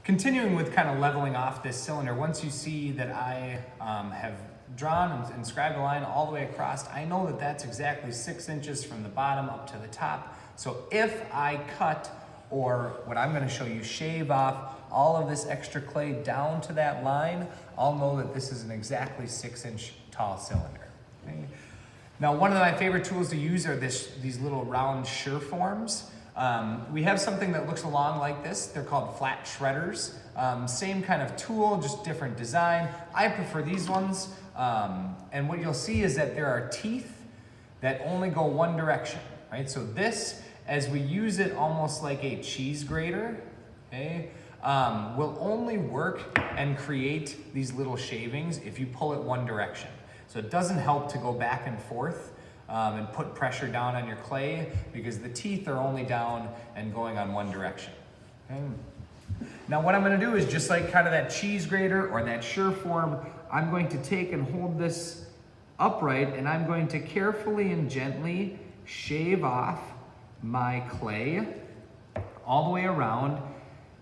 Continuing with kind of leveling off this cylinder, once you see that I have drawn and scribed a line all the way across, I know that that's exactly 6 inches from the bottom up to the top. So if I cut, or what I'm going to show you, shave off all of this extra clay down to that line, I'll know that this is an exactly 6-inch tall cylinder. Okay? Now, one of my favorite tools to use are these little round sure forms. We have something that looks along like this. They're called flat shredders. Same kind of tool, just different design. I prefer these ones. And what you'll see is that there are teeth that only go one direction, right? So this, as we use it almost like a cheese grater, okay, will only work and create these little shavings if you pull it one direction. So it doesn't help to go back and forth and put pressure down on your clay, because the teeth are only down and going on one direction. Okay? Now what I'm going to do is, just like kind of that cheese grater or that sure form, I'm going to take and hold this upright, and I'm going to carefully and gently shave off my clay all the way around,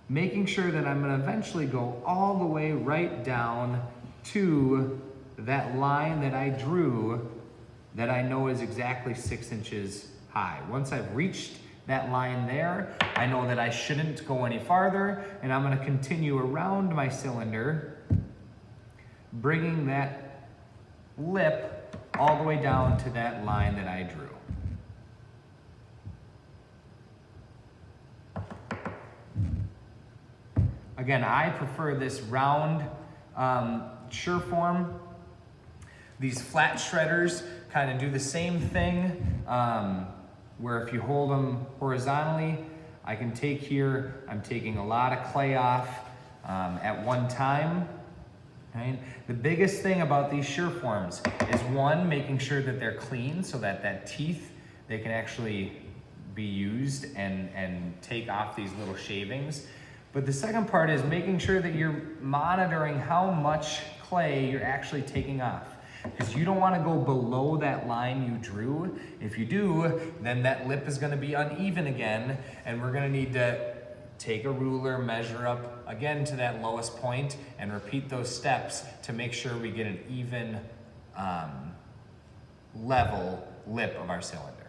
making sure that I'm going to eventually go all the way right down to that line that I drew that I know is exactly 6 inches high. Once I've reached that line there, I know that I shouldn't go any farther, and I'm going to continue around my cylinder, bringing that lip all the way down to that line that I drew. Again, I prefer this round sure form. These flat shredders kind of do the same thing, where if you hold them horizontally, I can take here, I'm taking a lot of clay off at one time. Right? The biggest thing about these sure forms is, one, making sure that they're clean so that that teeth, they can actually be used and take off these little shavings. But the second part is making sure that you're monitoring how much clay you're actually taking off, because you don't want to go below that line you drew. If you do, then that lip is going to be uneven again, and we're going to need to take a ruler, measure up again to that lowest point, and repeat those steps to make sure we get an even level lip of our cylinder.